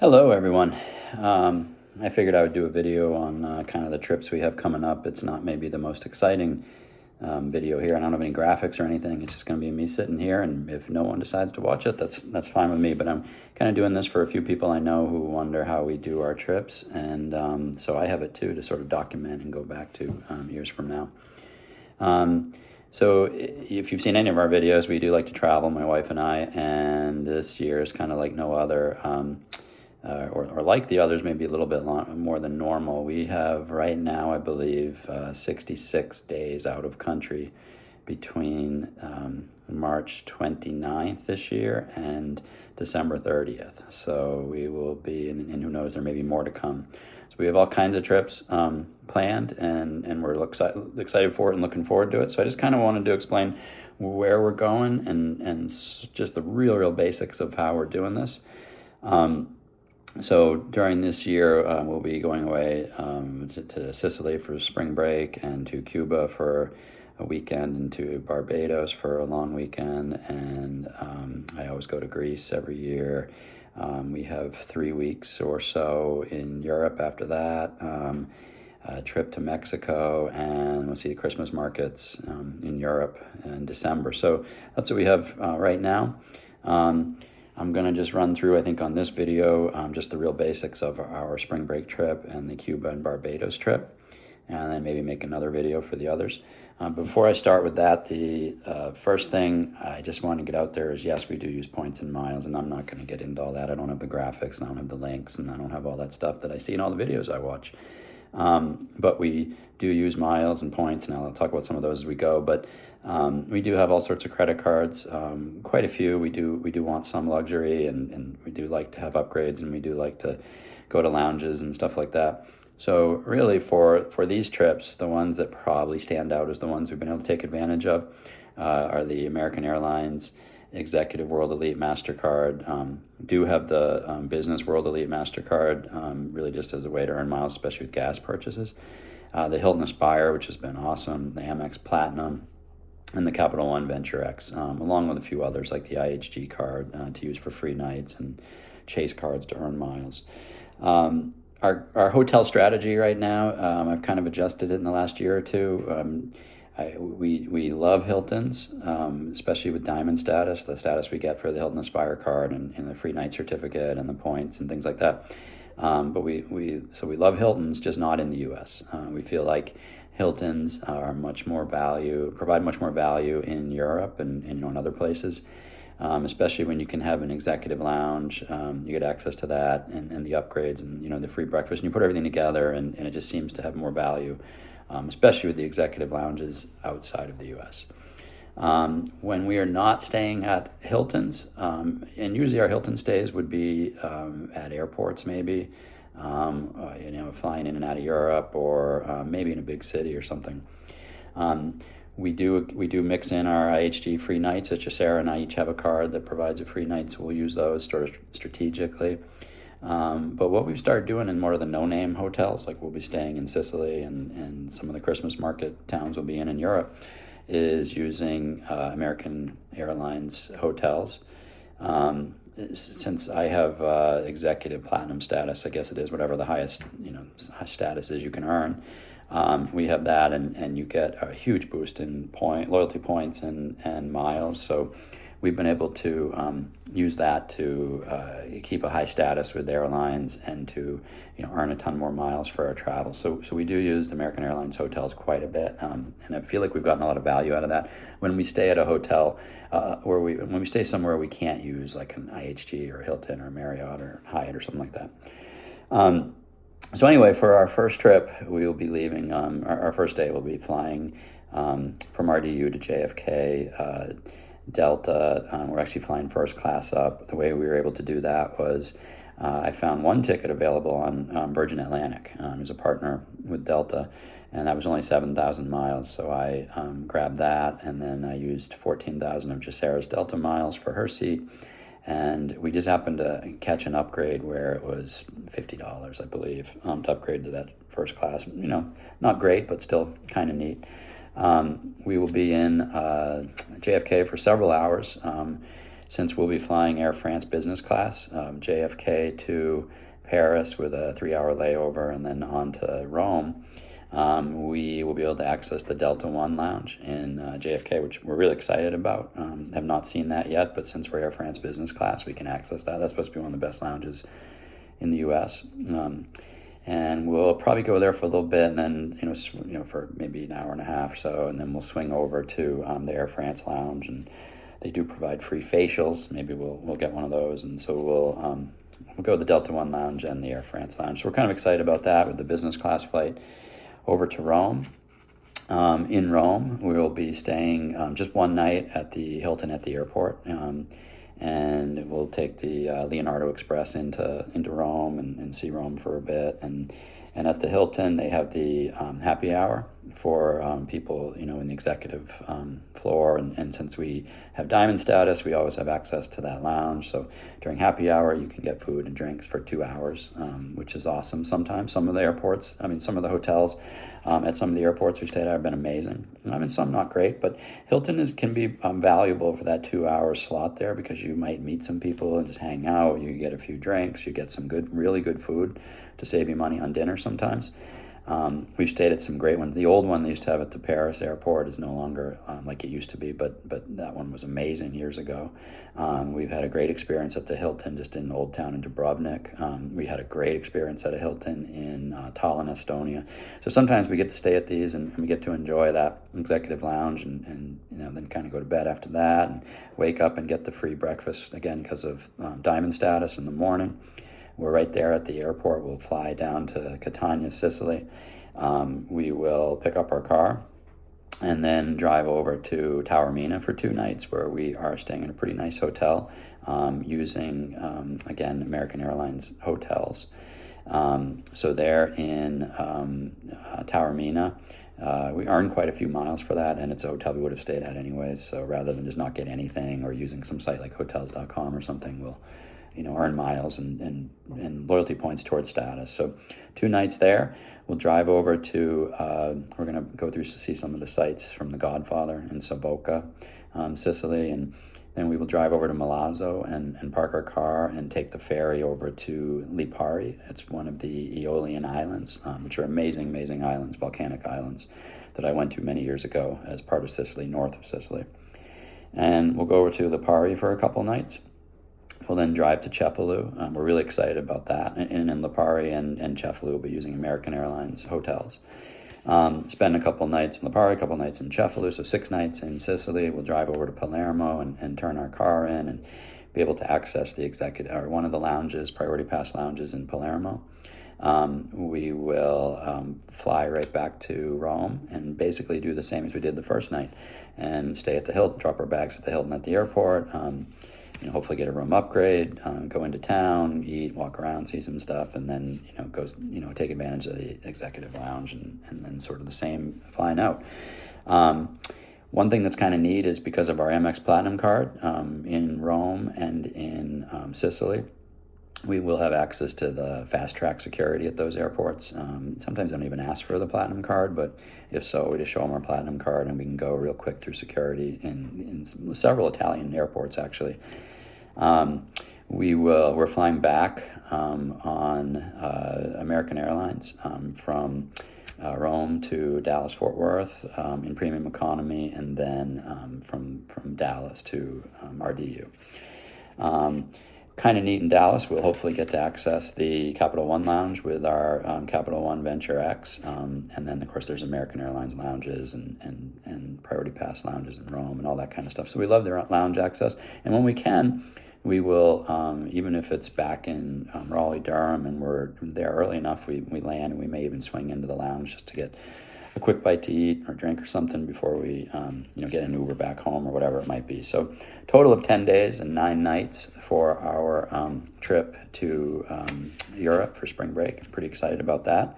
Hello, everyone. I figured I would do a video on kind of the trips we have coming up. It's not maybe the most exciting video here. I don't have any graphics or anything. It's just going to be me sitting here, and if no one decides to watch it, that's fine with me. But I'm kind of doing this for a few people I know who wonder how we do our trips, and so I have it too to sort of document and go back to years from now. So if you've seen any of our videos, we do like to travel, my wife and I, and this year is kind of like no other. Or like the others, maybe a little bit more than normal. We have right now, I believe, 66 days out of country between March 29th this year and December 30th. So we will be, and who knows, there may be more to come. So we have all kinds of trips planned, and we're excited for it and looking forward to it. So I just kind of wanted to explain where we're going and just the real basics of how we're doing this. So during this year, we'll be going away to Sicily for spring break, and to Cuba for a weekend, and to Barbados for a long weekend. And I always go to Greece every year. We have 3 weeks or so in Europe after that. A trip to Mexico, and we'll see the Christmas markets in Europe in December. So that's what we have right now. I'm going to just run through, I think, on this video, just the real basics of our spring break trip and the Cuba and Barbados trip, and then maybe make another video for the others. Before I start with that, the first thing I just want to get out there is, yes, we do use points and miles, and I'm not going to get into all that. I don't have the graphics, and I don't have the links, and I don't have all that stuff that I see in all the videos I watch. But we do use miles and points, and I'll talk about some of those as we go. But we do have all sorts of credit cards, quite a few. We do want some luxury, and we do like to have upgrades, and we do like to go to lounges and stuff like that. So really for these trips, the ones that probably stand out as the ones we've been able to take advantage of are the American Airlines Executive World Elite MasterCard. Do have the Business World Elite MasterCard, really just as a way to earn miles, especially with gas purchases. The Hilton Aspire, which has been awesome, the Amex Platinum, and the Capital One Venture X, along with a few others like the IHG card to use for free nights, and Chase cards to earn miles. Our hotel strategy right now, I've kind of adjusted it in the last year or two. We love Hilton's, especially with Diamond status, the status we get for the Hilton Aspire card, and the free night certificate and the points and things like that. But we love Hilton's, just not in the U.S. We feel like Hilton's are provide much more value in Europe and in other places, especially when you can have an executive lounge. You get access to that and the upgrades and the free breakfast, and you put everything together, and it just seems to have more value, especially with the executive lounges outside of the U.S. When we are not staying at Hilton's, and usually our Hilton stays would be at airports, maybe, flying in and out of Europe, or maybe in a big city or something. We do mix in our IHG free nights. Sarah and I each have a card that provides a free night, so we'll use those sort of strategically. But what we've started doing in more of the no-name hotels, like we'll be staying in Sicily and some of the Christmas market towns we'll be in Europe, is using American Airlines hotels. Since I have executive platinum status, I guess it is whatever the highest status is you can earn. We have that, and you get a huge boost in loyalty points and miles. So we've been able to use that to keep a high status with airlines and to earn a ton more miles for our travel. So we do use the American Airlines hotels quite a bit, and I feel like we've gotten a lot of value out of that. When we stay at a hotel, when we stay somewhere we can't use, like an IHG or Hilton or Marriott or Hyatt or something like that. So anyway, for our first trip, we will be leaving. Our first day, we'll be flying from RDU to JFK. Delta. We're actually flying first class up. The way we were able to do that was I found one ticket available on Virgin Atlantic. There's a partner with Delta, and that was only 7,000 miles. So I grabbed that, and then I used 14,000 of Sarah's Delta miles for her seat. And we just happened to catch an upgrade where it was $50, I believe, to upgrade to that first class. Not great, but still kind of neat. We will be in JFK for several hours. since we'll be flying Air France business class, JFK to Paris with a 3-hour layover and then on to Rome, we will be able to access the Delta One lounge in JFK, which we're really excited about. Have not seen that yet, but since we're Air France business class, we can access that. That's supposed to be one of the best lounges in the U.S. And we'll probably go there for a little bit, and then for maybe an hour and a half or so, and then we'll swing over to the Air France lounge, and they do provide free facials. Maybe we'll get one of those, and so we'll go to the Delta One lounge and the Air France lounge. So we're kind of excited about that with the business class flight over to Rome. In Rome, we will be staying just one night at the Hilton at the airport, and we'll take the Leonardo Express into Rome and see Rome for a bit. And at the Hilton, they have the happy hour for people, in the executive floor. And since we have diamond status, we always have access to that lounge. So during happy hour, you can get food and drinks for 2 hours, which is awesome. Sometimes some of the hotels at some of the airports we stayed at have been amazing. Some not great, but Hilton can be valuable for that 2-hour slot there, because you might meet some people and just hang out. You get a few drinks, you get some really good food to save you money on dinner sometimes. We've stayed at some great ones. The old one they used to have at the Paris airport is no longer like it used to be, but that one was amazing years ago. We've had a great experience at the Hilton just in Old Town in Dubrovnik. We had a great experience at a Hilton in Tallinn, Estonia. So sometimes we get to stay at these and we get to enjoy that executive lounge and then kind of go to bed after that and wake up and get the free breakfast again because of diamond status in the morning. We're right there at the airport. We'll fly down to Catania, Sicily. We will pick up our car and then drive over to Taormina for 2 nights, where we are staying in a pretty nice hotel using, again, American Airlines hotels. So there in Taormina, we earn quite a few miles for that, and it's a hotel we would have stayed at anyways. So rather than just not get anything or using some site like Hotels.com or something, we'll earn miles and loyalty points towards status. So 2 nights there. We'll drive over to, we're going to go through to see some of the sites from The Godfather in Savoca, Sicily. And then we will drive over to Milazzo and park our car and take the ferry over to Lipari. It's one of the Aeolian Islands, which are amazing, amazing islands, volcanic islands that I went to many years ago as part of Sicily, north of Sicily. And we'll go over to Lipari for a couple nights. We'll then drive to Cefalù. We're really excited about that. And in Lipari and Cefalù, we'll be using American Airlines hotels. Spend a couple nights in Lipari, a couple nights in Cefalù, so 6 nights in Sicily. We'll drive over to Palermo and turn our car in and be able to access the one of the lounges, Priority Pass lounges in Palermo. We will fly right back to Rome and basically do the same as we did the first night and stay at the Hilton, drop our bags at the Hilton at the airport. Hopefully get a room upgrade, go into town, eat, walk around, see some stuff, and then, take advantage of the executive lounge and then sort of the same flying out. One thing that's kind of neat is because of our Amex Platinum card in Rome and in Sicily, we will have access to the fast track security at those airports. Sometimes they don't even ask for the Platinum card, but if so, we just show them our Platinum card and we can go real quick through security in several Italian airports, actually. We're flying back on American Airlines from Rome to Dallas Fort Worth in premium economy, and then from Dallas to RDU. Kind of neat in Dallas, we'll hopefully get to access the Capital One lounge with our Capital One Venture X, and then of course there's American Airlines lounges and Priority Pass lounges in Rome and all that kind of stuff. So we love their lounge access, and when we can, we will, even if it's back in Raleigh-Durham and we're there early enough, we land and we may even swing into the lounge just to get a quick bite to eat or drink or something before we get an Uber back home or whatever it might be. So total of 10 days and 9 nights for our trip to Europe for spring break. I'm pretty excited about that.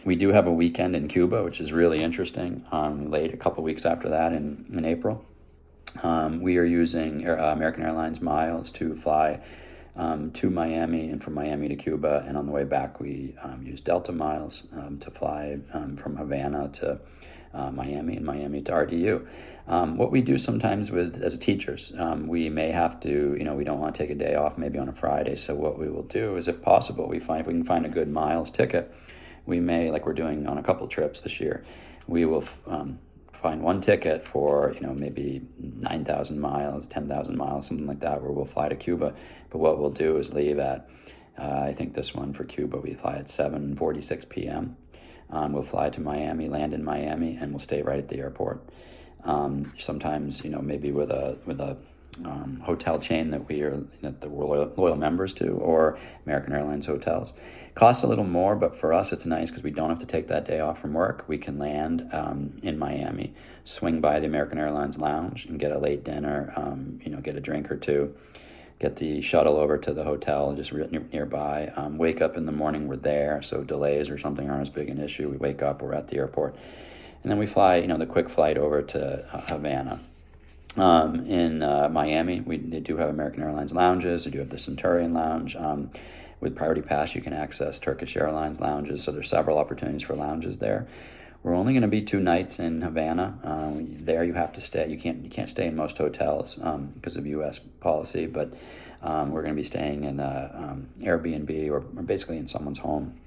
We do have a weekend in Cuba, which is really interesting, late a couple weeks after that in April. We are using American Airlines miles to fly to Miami and from Miami to Cuba, and on the way back we use Delta miles to fly from Havana to Miami and Miami to RDU. What we do sometimes as teachers, we may have to, we don't want to take a day off maybe on a Friday. So what we will do is, if possible, if we can find a good miles ticket, we may, like we're doing on a couple trips this year, we will find one ticket for, maybe 9,000 miles, 10,000 miles, something like that, where we'll fly to Cuba. But what we'll do is leave at, I think this one for Cuba, we fly at 7:46 p.m. We'll fly to Miami, land in Miami, and we'll stay right at the airport. Sometimes, maybe with a hotel chain that we're loyal members to, or American Airlines hotels. Costs a little more, but for us it's nice because we don't have to take that day off from work. We can land in Miami, swing by the American Airlines lounge and get a late dinner, get a drink or two, get the shuttle over to the hotel just nearby, wake up in the morning, we're there, so delays or something aren't as big an issue. We wake up, we're at the airport, and then we fly, the quick flight over to Havana. In Miami, they do have American Airlines lounges. They do have the Centurion Lounge. With Priority Pass, you can access Turkish Airlines lounges, so there's several opportunities for lounges there. We're only going to be 2 nights in Havana. There you have to stay. You can't stay in most hotels because of U.S. policy, but we're going to be staying in Airbnb or basically in someone's home.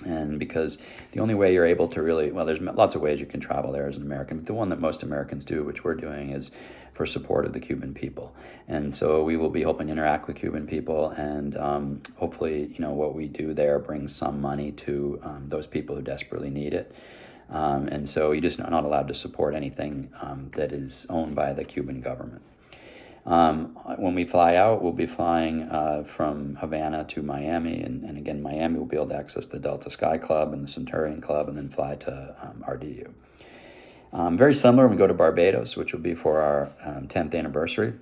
And because the only way you're able to really, well, there's lots of ways you can travel there as an American, but the one that most Americans do, which we're doing, is for support of the Cuban people. And so we will be hoping to interact with Cuban people, and hopefully, what we do there brings some money to those people who desperately need it. And so you're just not allowed to support anything that is owned by the Cuban government. When we fly out, we'll be flying from Havana to Miami, and again, Miami will be able to access the Delta Sky Club and the Centurion Club, and then fly to RDU. Very similar, we go to Barbados, which will be for our 10th anniversary.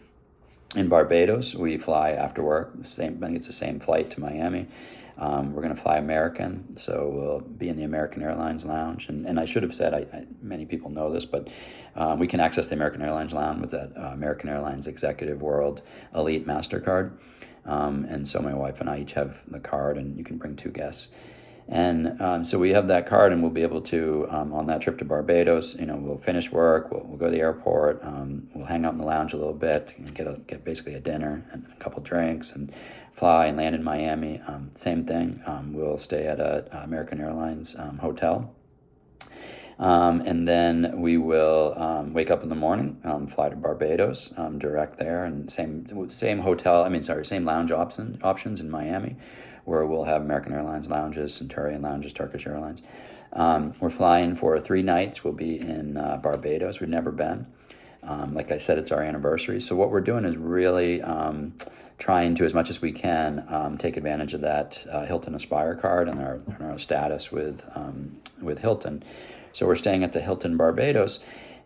In Barbados, we fly after work. I think it's the same flight to Miami. We're going to fly American, so we'll be in the American Airlines lounge. And I should have said, many people know this, but we can access the American Airlines lounge with that American Airlines Executive World Elite MasterCard. And so my wife and I each have the card, and you can bring 2 guests. And so we have that card, and we'll be able to, on that trip to Barbados, we'll finish work, we'll go to the airport, we'll hang out in the lounge a little bit, and get basically a dinner and a couple drinks, and fly and land in Miami. Same thing, we'll stay at a American Airlines hotel. And then we will wake up in the morning, fly to Barbados, direct there, and same lounge options in Miami, where we'll have American Airlines lounges, Centurion lounges, Turkish Airlines. We're flying for 3 nights. We'll be in Barbados. We've never been. Like I said, it's our anniversary. So what we're doing is really trying to, as much as we can, take advantage of that Hilton Aspire card and our status with Hilton. So we're staying at the Hilton Barbados,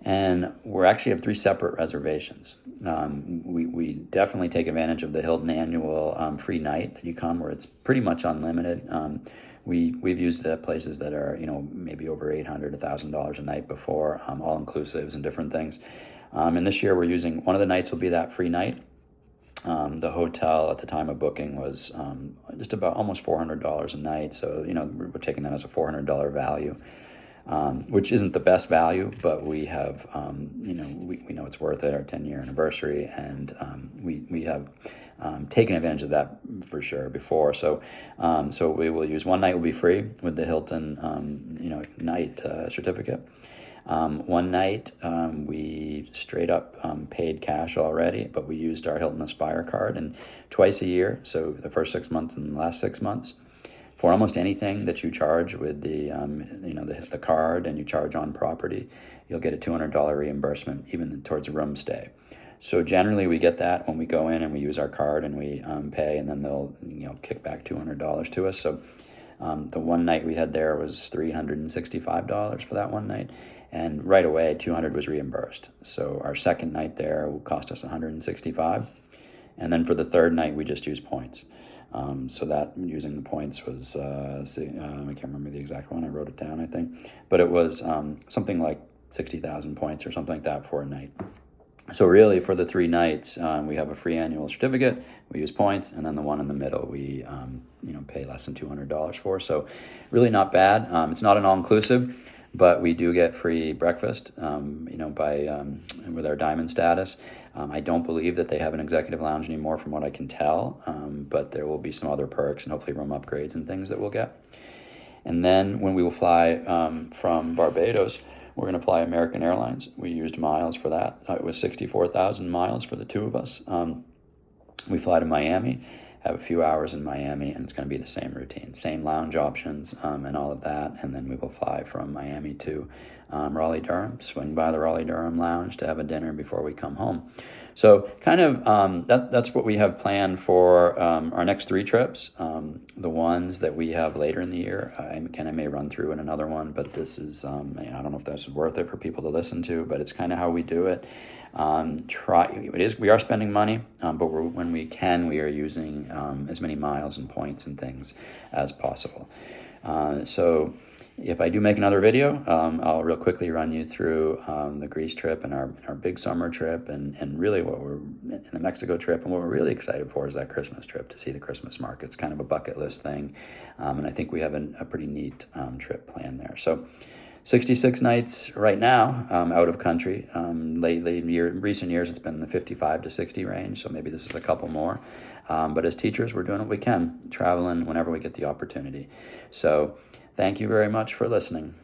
and we actually have 3 separate reservations. We definitely take advantage of the Hilton annual free night that you come, where it's pretty much unlimited. We've used it at places that are maybe over $800, $1,000 a night before, all inclusives and different things. And this year we're using, one of the nights will be that free night. The hotel at the time of booking was just about almost $400 a night, so we're taking that as a $400 value. Which isn't the best value, but we have, we know it's worth it, our 10-year anniversary, and we have taken advantage of that for sure before. So we will use, one night will be free with the Hilton, night certificate. One night we straight up paid cash already, but we used our Hilton Aspire card, and twice a year, so the first 6 months and the last 6 months, for almost anything that you charge with the card, and you charge on property, you'll get a $200 reimbursement, even towards a room stay. So generally we get that when we go in and we use our card and we pay, and then they'll kick back $200 to us. So the one night we had there was $365 for that one night, and right away $200 was reimbursed. So our second night there will cost us $165, and then for the third night we just use points. So that using the points was, I can't remember the exact one, I wrote it down, I think, but it was something like 60,000 points or something like that for a night. So really for the 3 nights, we have a free annual certificate, we use points, and then the one in the middle we pay less than $200 for. So really not bad. It's not an all-inclusive. but we do get free breakfast, with our diamond status. I don't believe that they have an executive lounge anymore from what I can tell, but there will be some other perks and hopefully room upgrades and things that we'll get. And then when we will fly from Barbados, we're going to fly American Airlines. We used miles for that. It was 64,000 miles for the two of us. We fly to Miami, have a few hours in Miami, and it's going to be the same routine, same lounge options and all of that. And then we will fly from Miami to Raleigh-Durham, swing by the Raleigh-Durham lounge to have a dinner before we come home. So kind of that's what we have planned for our next 3 trips. The ones that we have later in the year, I may run through in another one, but this is, I don't know if that's worth it for people to listen to, but it's kind of how we do it. We are spending money, but when we can, we are using as many miles and points and things as possible. So if I do make another video, I'll real quickly run you through the Greece trip and our big summer trip, and really what we're in the Mexico trip, and what we're really excited for is that Christmas trip, to see the Christmas market. It's kind of a bucket list thing, and I think we have a pretty neat trip planned there. So 66 nights right now out of country. Lately, in recent years, it's been in the 55 to 60 range, so maybe this is a couple more. But as teachers, we're doing what we can, traveling whenever we get the opportunity. So thank you very much for listening.